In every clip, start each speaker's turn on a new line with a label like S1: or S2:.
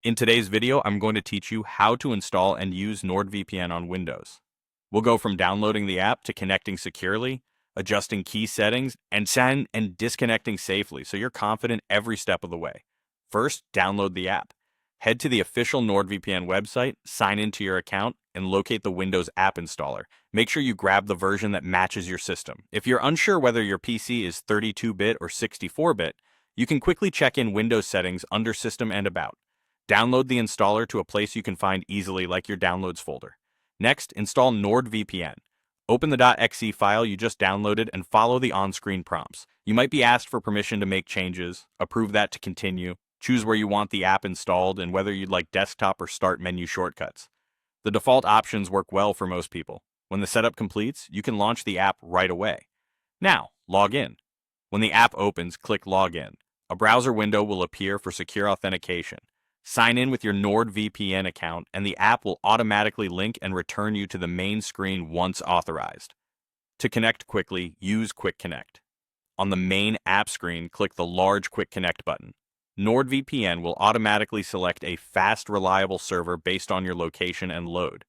S1: In today's video, I'm going to teach you how to install and use NordVPN on Windows. We'll go from downloading the app to connecting securely, adjusting key settings, and disconnecting safely so you're confident every step of the way. First, download the app. Head to the official NordVPN website, sign into your account, and locate the Windows app installer. Make sure you grab the version that matches your system. If you're unsure whether your PC is 32-bit or 64-bit, you can quickly check in Windows settings under System and About. Download the installer to a place you can find easily, like your Downloads folder. Next, install NordVPN. Open the .exe file you just downloaded and follow the on-screen prompts. You might be asked for permission to make changes, approve that to continue, choose where you want the app installed, and whether you'd like desktop or start menu shortcuts. The default options work well for most people. When the setup completes, you can launch the app right away. Now, log in. When the app opens, click Login. A browser window will appear for secure authentication. Sign in with your NordVPN account, and the app will automatically link and return you to the main screen once authorized. To connect quickly, use Quick Connect. On the main app screen, click the large Quick Connect button. NordVPN will automatically select a fast, reliable server based on your location and load.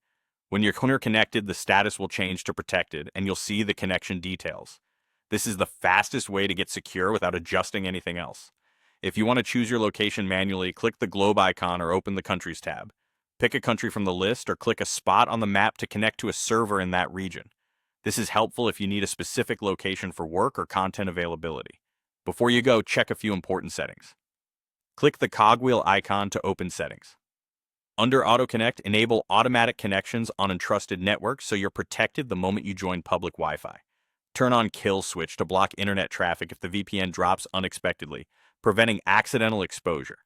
S1: When you're connected, the status will change to protected, and you'll see the connection details. This is the fastest way to get secure without adjusting anything else. If you want to choose your location manually, click the globe icon or open the Countries tab. Pick a country from the list or click a spot on the map to connect to a server in that region. This is helpful if you need a specific location for work or content availability. Before you go, check a few important settings. Click the cogwheel icon to open settings. Under Auto Connect, enable automatic connections on untrusted networks so you're protected the moment you join public Wi-Fi. Turn on Kill Switch to block internet traffic if the VPN drops unexpectedly, preventing accidental exposure.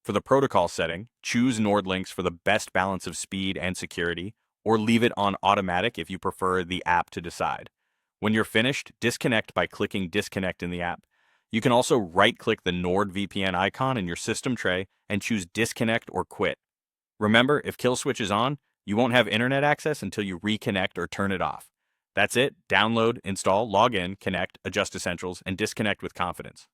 S1: For the protocol setting, choose NordLynx for the best balance of speed and security, or leave it on automatic if you prefer the app to decide. When you're finished, disconnect by clicking Disconnect in the app. You can also right-click the NordVPN icon in your system tray and choose Disconnect or Quit. Remember, if Kill Switch is on, you won't have internet access until you reconnect or turn it off. That's it. Download, install, log in, connect, adjust essentials, and disconnect with confidence.